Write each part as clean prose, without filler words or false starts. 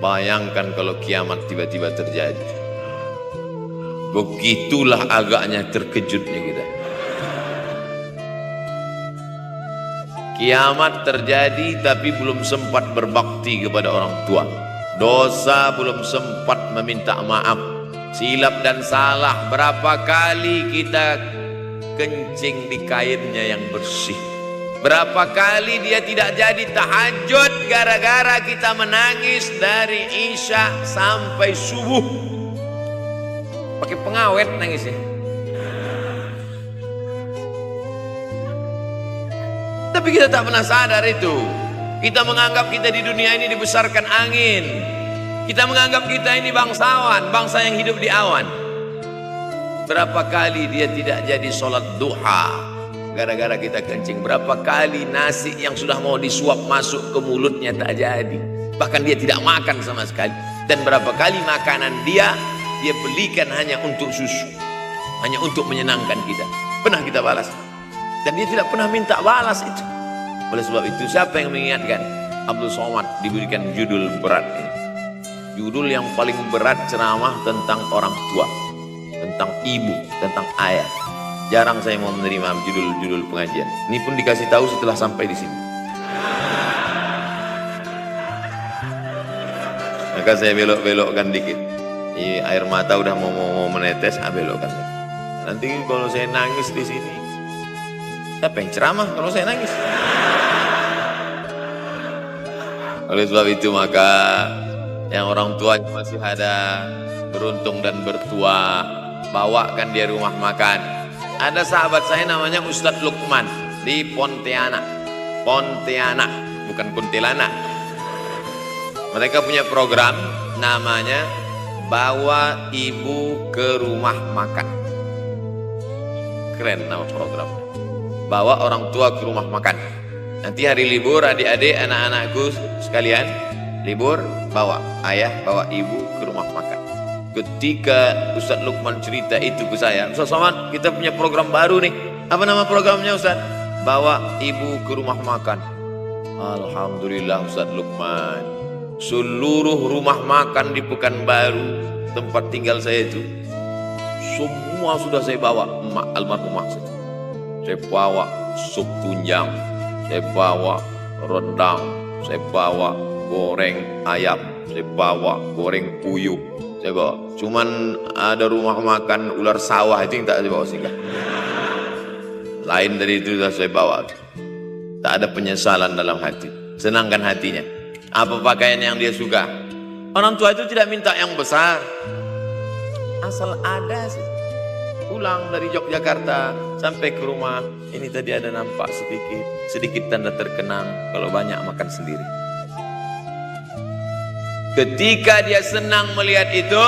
Bayangkan kalau kiamat tiba-tiba terjadi. Begitulah agaknya terkejutnya kita. Kiamat terjadi tapi belum sempat berbakti kepada orang tua. Dosa belum sempat meminta maaf. Silap dan salah berapa kali kita kencing di kainnya yang bersih. Berapa kali dia tidak jadi tahajud gara-gara kita menangis dari Isya sampai subuh. Pakai pengawet nangisnya. Tapi kita tak pernah sadar itu. Kita menganggap kita di dunia ini dibesarkan angin. Kita menganggap kita ini bangsawan, bangsa yang hidup di awan. Berapa kali dia tidak jadi sholat duha gara-gara kita kencing. Berapa kali nasi yang sudah mau disuap masuk ke mulutnya tak jadi. Bahkan dia tidak makan sama sekali. Dan berapa kali makanan dia belikan hanya untuk susu, hanya untuk menyenangkan kita. Pernah kita balas. Dan dia tidak pernah minta balas itu. Oleh sebab itu siapa yang mengingatkan? Abdul Somad diberikan judul berat ini. Judul yang paling berat ceramah tentang orang tua, tentang ibu, tentang ayah. Jarang saya mau menerima judul-judul pengajian. Ini pun dikasih tahu setelah sampai di sini. Maka saya belok-belokkan dikit. Ini air mata udah mau menetes, belokkan. Nanti kalau saya nangis di sini, siapa yang ceramah kalau saya nangis? Oleh sebab itu maka yang orang tuanya masih ada, beruntung dan bertua, bawakan dia rumah makan. Ada sahabat saya namanya Ustadz Lukman di Pontianak, bukan Kuntilanak. Mereka punya program namanya Bawa Ibu ke Rumah Makan. Keren nama programnya. Bawa orang tua ke rumah makan. Nanti hari libur adik-adik anak-anakku sekalian libur, bawa ayah, bawa ibu ke rumah makan. Ketika Ustadz Lukman cerita itu ke saya, Ustadz Somad, kita punya program baru nih. Apa nama programnya Ustadz? Bawa ibu ke rumah makan. Alhamdulillah Ustadz Lukman, seluruh rumah makan di Pekanbaru tempat tinggal saya itu semua sudah saya bawa almarhumah saya bawa sup tunjang, saya bawa rendang, saya bawa goreng ayam, saya bawa goreng puyuh, saya bawa. Cuman ada rumah makan ular sawah itu yang tak saya bawa singgah. Lain dari itu sudah saya bawa. Tak ada penyesalan dalam hati. Senangkan hatinya. Apa pakaian yang dia suka. Orang tua itu tidak minta yang besar. Asal ada sih. Pulang dari Yogyakarta sampai ke rumah, ini tadi ada nampak sedikit tanda terkenang. Kalau banyak makan sendiri. Ketika dia senang melihat itu,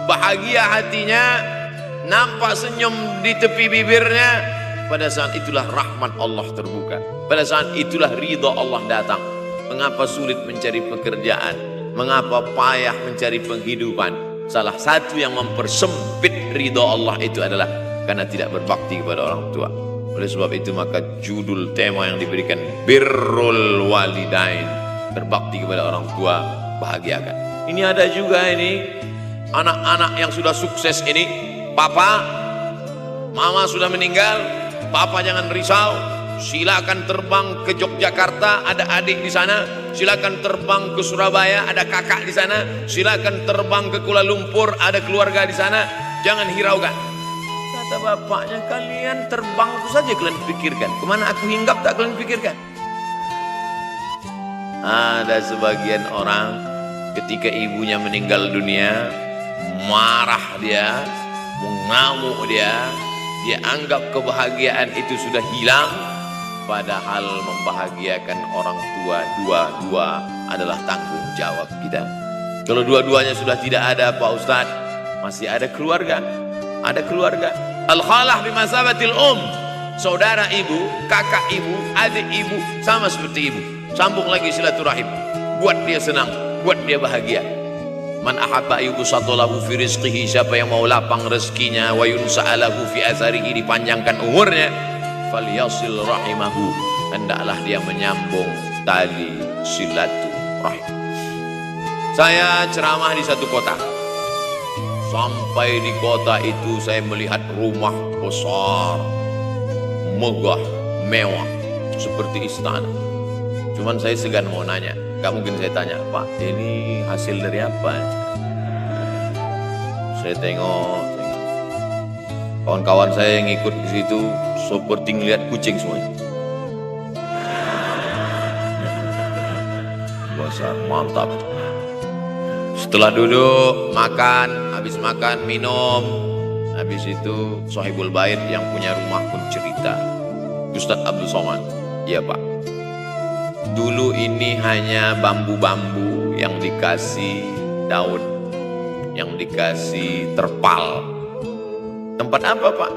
bahagia hatinya, nampak senyum di tepi bibirnya, pada saat itulah rahmat Allah terbuka. Pada saat itulah ridha Allah datang. Mengapa sulit mencari pekerjaan? Mengapa payah mencari penghidupan? Salah satu yang mempersempit ridha Allah itu adalah karena tidak berbakti kepada orang tua. Oleh sebab itu maka judul tema yang diberikan Birrul Walidain, berbakti kepada orang tua, bahagiakan. Ini ada juga ini anak-anak yang sudah sukses ini, papa, mama sudah meninggal, papa jangan risau. Silakan terbang ke Yogyakarta, ada adik di sana. Silakan terbang ke Surabaya, ada kakak di sana. Silakan terbang ke Kuala Lumpur, ada keluarga di sana. Jangan hiraukan. Kata bapaknya, kalian terbang itu saja kalian pikirkan. Kemana aku hinggap tak kalian pikirkan. Ada sebagian orang ketika ibunya meninggal dunia, marah dia, mengamuk dia anggap kebahagiaan itu sudah hilang. Padahal membahagiakan orang tua dua-dua adalah tanggung jawab kita. Kalau dua-duanya sudah tidak ada Pak Ustadz, masih ada keluarga. Ada keluarga. Al-khalah bimasabatil saudara ibu, kakak ibu, adik ibu, sama seperti ibu. Sambung lagi silaturahim. Buat dia senang, buat dia bahagia. Man ahabba yubsatalahu fi rizqihi, siapa yang mau lapang rezekinya, wa yunsa'alahu fi atharihi, dipanjangkan umurnya, falyasil rahimahu, hendaklah dia menyambung tali silaturahim. Saya ceramah di satu kota. Sampai di kota itu saya melihat rumah besar, megah, mewah, seperti istana. Cuman saya segan mau nanya. Gak mungkin saya tanya, Pak, ini hasil dari apa? Saya tengok. Kawan-kawan saya yang ikut di situ seperti ngeliat kucing semuanya. Besar, mantap. Setelah duduk, makan, habis makan, minum. Habis itu Sohibul Bait yang punya rumah pun cerita. Ustadz Abdul Somad, iya Pak. Dulu ini hanya bambu-bambu yang dikasih daun, yang dikasih terpal. Tempat apa Pak?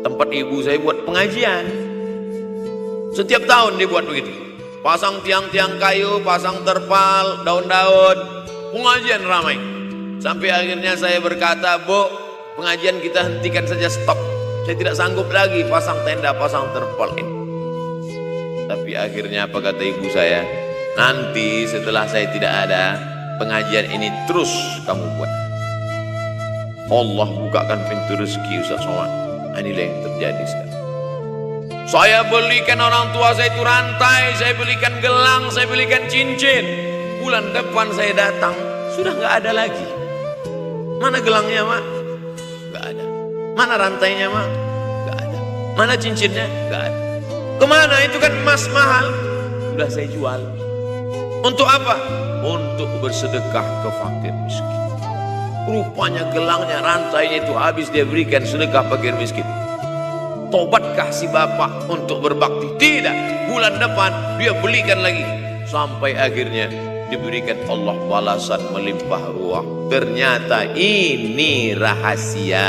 Tempat ibu saya buat pengajian. Setiap tahun dia buat begitu. Pasang tiang-tiang kayu, pasang terpal, daun-daun, pengajian ramai. Sampai akhirnya saya berkata, Bu, pengajian kita hentikan saja, stop. Saya tidak sanggup lagi pasang tenda, pasang terpal ini. Tapi akhirnya apa kata ibu saya? Nanti setelah saya tidak ada, pengajian ini terus kamu buat. Allah bukakan pintu rezeki Ustaz Somad. Inilah yang terjadi sekarang. Saya belikan orang tua saya itu rantai, saya belikan gelang, saya belikan cincin. Bulan depan saya datang, sudah nggak ada lagi. Mana gelangnya, Mak? Nggak ada. Mana rantainya, Mak? Nggak ada. Mana cincinnya? Nggak ada. Kemana? Itu kan emas mahal. Sudah saya jual. Untuk apa? Untuk bersedekah ke fakir miskin. Rupanya gelangnya, rantainya itu habis dia berikan sedekah fakir miskin. Tobatkah si bapak untuk berbakti? Tidak. Bulan depan dia belikan lagi. Sampai akhirnya diberikan Allah balasan melimpah ruah. Ternyata ini rahasia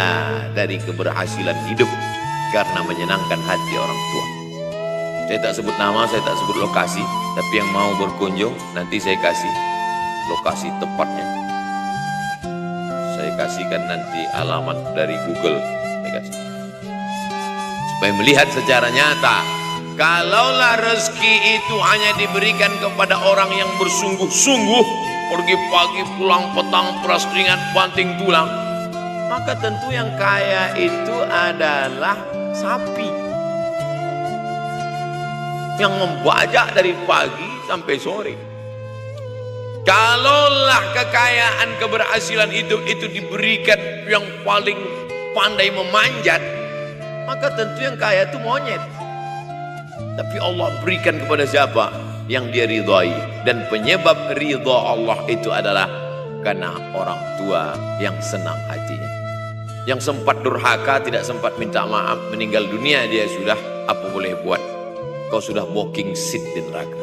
dari keberhasilan hidup. Karena menyenangkan hati orang tua. Saya tak sebut nama, saya tak sebut lokasi. Tapi yang mau berkunjung, nanti saya kasih lokasi tepatnya. Saya kasihkan nanti alamat dari Google. Saya kasih. Supaya melihat secara nyata, kalaulah rezeki itu hanya diberikan kepada orang yang bersungguh-sungguh, pergi pagi pulang petang, peras keringat banting tulang, maka tentu yang kaya itu adalah sapi yang membajak dari pagi sampai sore. Kalaulah kekayaan keberhasilan hidup itu diberikan yang paling pandai memanjat, maka tentu yang kaya itu monyet. Tapi Allah berikan kepada siapa yang dia ridhai. Dan penyebab ridha Allah itu adalah karena orang tua yang senang hatinya. Yang sempat durhaka, tidak sempat minta maaf, meninggal dunia dia sudah, apa boleh buat? Kau sudah walking seat di neraka.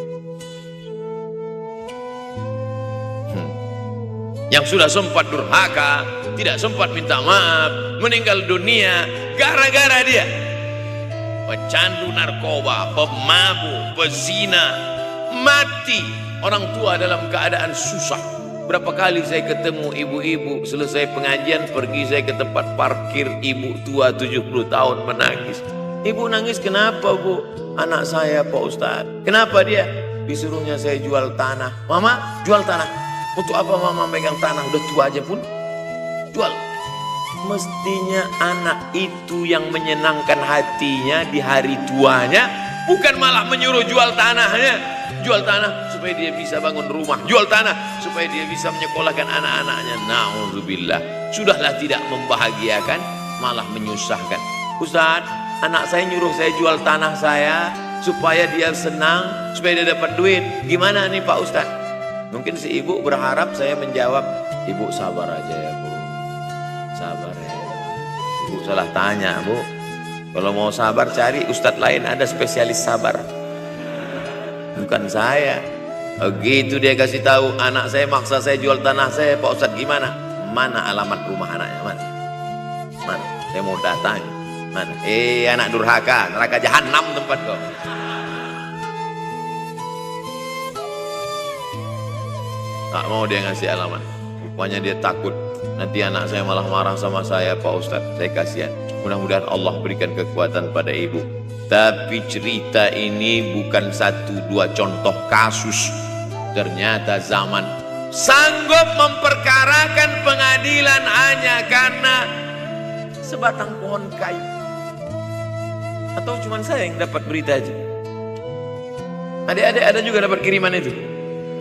Yang sudah sempat durhaka, tidak sempat minta maaf, meninggal dunia gara-gara dia pecandu narkoba, pemabuk, pezina, mati. Orang tua dalam keadaan susah. Berapa kali saya ketemu ibu-ibu selesai pengajian, pergi saya ke tempat parkir ibu tua 70 tahun menangis. Ibu nangis kenapa, Bu? Anak saya Pak Ustadz. Kenapa dia? Disuruhnya saya jual tanah. Mama jual tanah. Untuk apa mama megang tanah? Udah tua aja pun jual. Mestinya anak itu yang menyenangkan hatinya di hari tuanya, bukan malah menyuruh jual tanahnya. Jual tanah supaya dia bisa bangun rumah, jual tanah supaya dia bisa menyekolahkan anak-anaknya. Na'udzubillah. Sudahlah tidak membahagiakan, malah menyusahkan. Ustadz, anak saya nyuruh saya jual tanah saya supaya dia senang, supaya dia dapat duit. Gimana nih Pak Ustadz? Mungkin si ibu berharap saya menjawab, ibu sabar aja ya Bu. Sabar ya. Ibu salah tanya Bu. Kalau mau sabar cari ustadz lain, ada spesialis sabar. Bukan saya. Begitu dia kasih tahu, anak saya maksa saya jual tanah saya, Pak Ustadz gimana? Mana alamat rumah anaknya? Mana? Mana? Saya mau datang. Mana? Anak durhaka, neraka jahanam tempat kau. Tak mau dia ngasih alamat. Rupanya dia takut nanti anak saya malah marah sama saya, Pak Ustadz. Saya kasihan. Mudah-mudahan Allah berikan kekuatan pada ibu. Tapi cerita ini bukan satu dua contoh kasus. Ternyata zaman sanggup memperkarakan pengadilan hanya karena sebatang pohon kayu. Atau cuma saya yang dapat berita aja? Adik-adik ada juga dapat kiriman itu.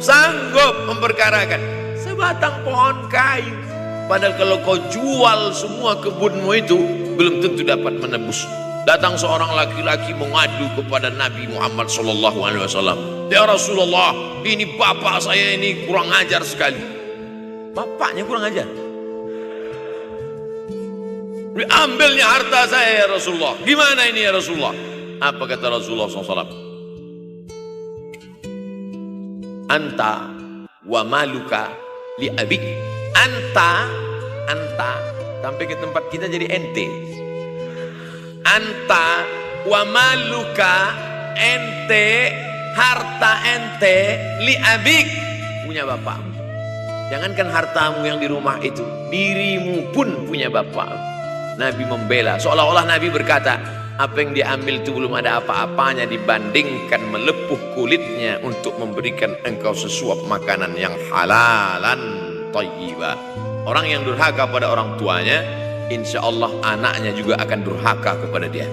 Sanggup memperkarakan sebatang pohon kayu. Padahal kalau kau jual semua kebunmu itu, belum tentu dapat menebus. Datang seorang laki-laki mengadu kepada Nabi Muhammad SAW. Ya Rasulullah, ini bapak saya ini kurang ajar sekali. Bapaknya kurang ajar? Ambilnya harta saya ya Rasulullah. Gimana ini ya Rasulullah? Apa kata Rasulullah SAW? Anta wa maluka li abik. Anta sampai ke tempat kita jadi ente. Anta wa maluka, ente, harta ente, li abik, punya bapak. Jangankan hartamu yang di rumah itu, dirimu pun punya bapak. Nabi membela, seolah-olah Nabi berkata, apa yang diambil itu belum ada apa-apanya dibandingkan melepuh kulitnya untuk memberikan engkau sesuap makanan yang halalan thayyibah. Orang yang durhaka pada orang tuanya, insya Allah anaknya juga akan durhaka kepada dia.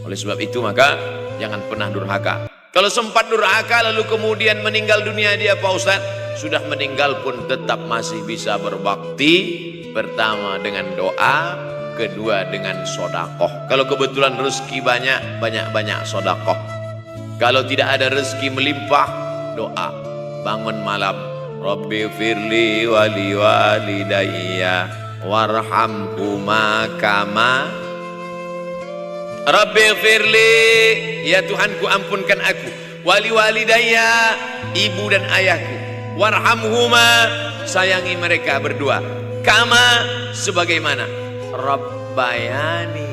Oleh sebab itu maka jangan pernah durhaka. Kalau sempat durhaka lalu kemudian meninggal dunia dia Pak Ustadz, sudah meninggal pun tetap masih bisa berbakti. Pertama dengan doa, kedua dengan sodakoh. Kalau kebetulan rezeki banyak sodakoh. Kalau tidak ada rezeki melimpah, doa. Bangun malam, Rabbi firli wali walidayya warhamhuma kama Rabbi firli, ya Tuhanku ampunkan aku, wali walidayya, ibu dan ayahku, warhamhuma, sayangi mereka berdua, kama, sebagaimana Rabbayani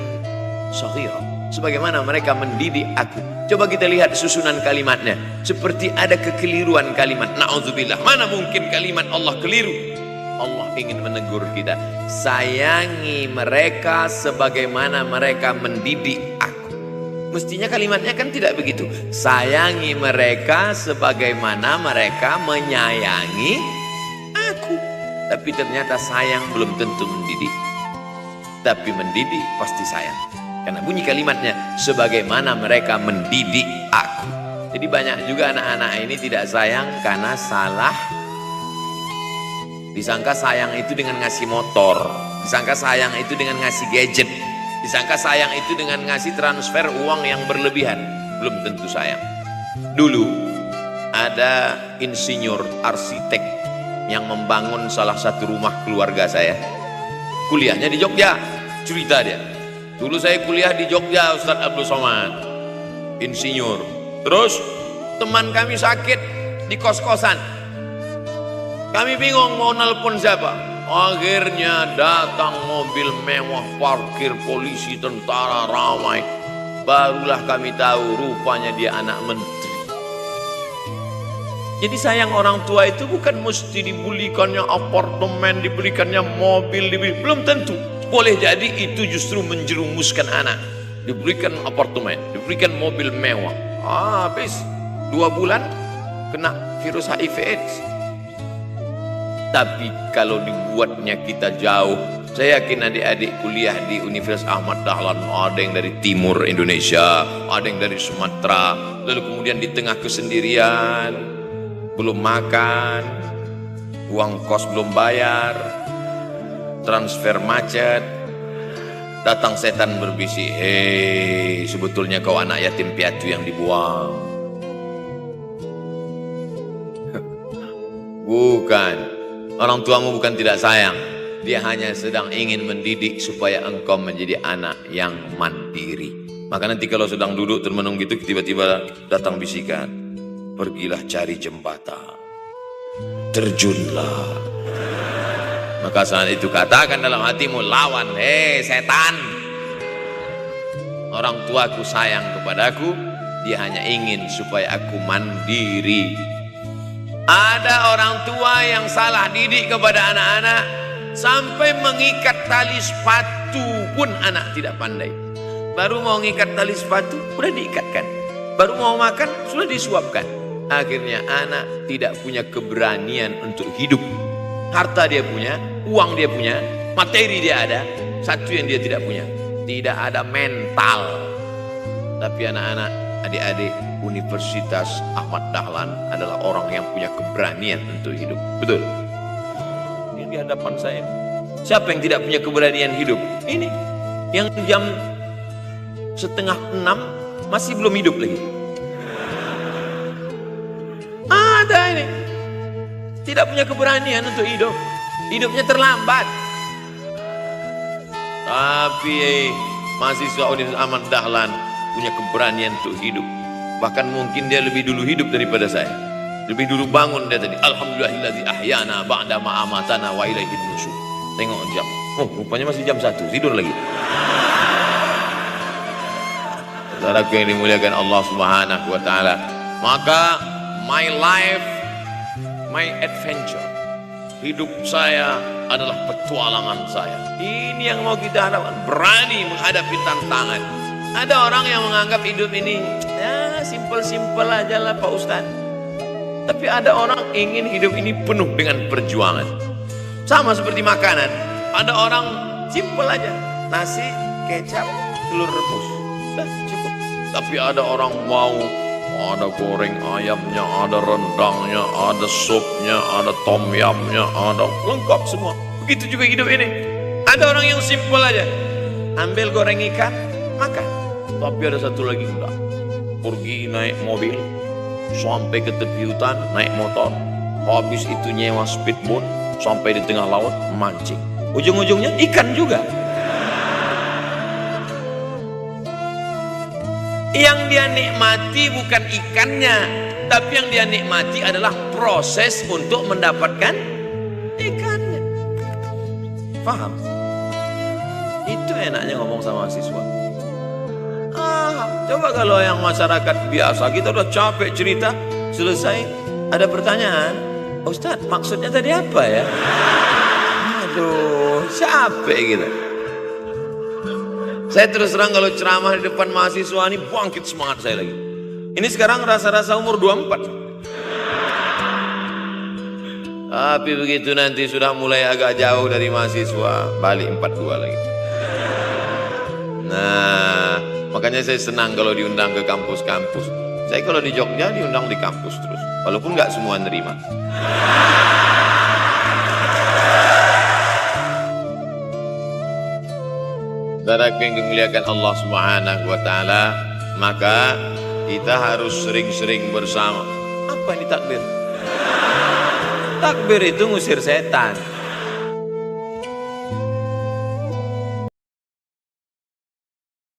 shaghira, sebagaimana mereka mendidik aku. Coba kita lihat susunan kalimatnya, seperti ada kekeliruan kalimat. Na'udzubillah, mana mungkin kalimat Allah keliru. Allah ingin menegur kita, sayangi mereka sebagaimana mereka mendidik aku. Mestinya kalimatnya kan tidak begitu. Sayangi mereka sebagaimana mereka menyayangi aku. Tapi ternyata sayang belum tentu mendidik, tapi mendidik pasti sayang. Karena bunyi kalimatnya, sebagaimana mereka mendidik aku. Jadi banyak juga anak-anak ini tidak sayang karena salah. Disangka sayang itu dengan ngasih motor, disangka sayang itu dengan ngasih gadget, disangka sayang itu dengan ngasih transfer uang yang berlebihan. Belum tentu sayang. Dulu ada insinyur arsitek yang membangun salah satu rumah keluarga saya. Kuliahnya di Jogja. Cerita dia, dulu saya kuliah di Jogja, Ustadz Abdul Somad, insinyur. Terus teman kami sakit di kos-kosan. Kami bingung mau nelpon siapa. Akhirnya datang mobil mewah, parkir polisi, tentara, ramai. Barulah kami tahu rupanya dia anak menteri. Jadi sayang orang tua itu bukan mesti dibelikannya apartemen, diberikannya mobil, belum tentu. Boleh jadi itu justru menjerumuskan anak. Diberikan apartemen, diberikan mobil mewah. Habis 2 bulan kena virus HIV AIDS. Tapi kalau dibuatnya kita jauh, saya yakin adik-adik kuliah di Universitas Ahmad Dahlan, ada yang dari timur Indonesia, ada yang dari Sumatera, lalu kemudian di tengah kesendirian, belum makan, uang kos belum bayar, transfer macet, datang setan berbisik, hei sebetulnya kau anak yatim piatu yang dibuang. Bukan, orang tuamu bukan tidak sayang, dia hanya sedang ingin mendidik supaya engkau menjadi anak yang mandiri. Maka nanti kalau sedang duduk termenung gitu, tiba-tiba datang bisikan, pergilah cari jembatan, terjunlah. Maka saat itu katakan dalam hatimu, lawan, setan. Orang tuaku sayang kepadaku, dia hanya ingin supaya aku mandiri. Ada orang tua yang salah didik kepada anak-anak, sampai mengikat tali sepatu pun anak tidak pandai. Baru mau mengikat tali sepatu, sudah diikatkan. Baru mau makan, sudah disuapkan. Akhirnya anak tidak punya keberanian untuk hidup. Harta dia punya, uang dia punya, materi dia ada. Satu yang dia tidak punya, tidak ada mental. Tapi anak-anak, adik-adik Universitas Ahmad Dahlan adalah orang yang punya keberanian untuk hidup. Betul? Ini di hadapan saya. Siapa yang tidak punya keberanian hidup? Ini yang jam 5:30 masih belum hidup lagi. Ada ini tidak punya keberanian untuk hidup. Hidupnya terlambat. Tapi mahasiswa Universitas Ahmad Dahlan punya keberanian untuk hidup. Bahkan mungkin dia lebih dulu hidup daripada saya. Lebih dulu bangun dia tadi. Alhamdulillahillazi ahyana ba'da ma amatana wa ilaihin nusyur. Tengok jam. Oh, rupanya masih jam 1, tidur lagi. Saudaraku yang dimuliakan Allah Subhanahu wa taala. Maka my life, my adventure. Hidup saya adalah petualangan saya. Ini yang mau kita harapkan, berani menghadapi tantangan. Ada orang yang menganggap hidup ini ya simpel-simpel aja lah Pak Ustadz. Tapi ada orang ingin hidup ini penuh dengan perjuangan. Sama seperti makanan. Ada orang simpel aja, nasi, kecap, telur rebus, dah cukup. Tapi ada orang mau ada goreng ayamnya, ada rendangnya, ada supnya, ada tom yamnya, ada lengkap semua. Begitu juga hidup ini. Ada orang yang simpel aja, ambil goreng ikan, makan. Tapi ada satu lagi enggak. Pergi naik mobil, sampai ke tepi hutan, naik motor. Habis itu nyewa speedboat, sampai di tengah laut, mancing. Ujung-ujungnya ikan juga. Yang dia nikmati bukan ikannya, tapi yang dia nikmati adalah proses untuk mendapatkan ikannya. Paham? Itu enaknya ngomong sama siswa. Coba kalau yang masyarakat biasa, kita udah capek cerita, selesai, ada pertanyaan, Ustadz maksudnya tadi apa ya? Aduh, capek gitu. Saya terus terang kalau ceramah di depan mahasiswa ini bangkit semangat saya lagi. Ini sekarang rasa-rasa umur 24. Tapi begitu nanti sudah mulai agak jauh dari mahasiswa, balik 42 lagi. Nah, makanya saya senang kalau diundang ke kampus-kampus. Saya kalau di Jogja diundang di kampus terus, walaupun nggak semua nerima. Saudaraku yang dimuliakan Allah Subhanahu wa taala, maka kita harus sering-sering bersama. Apa ini takbir? Takbir itu ngusir setan.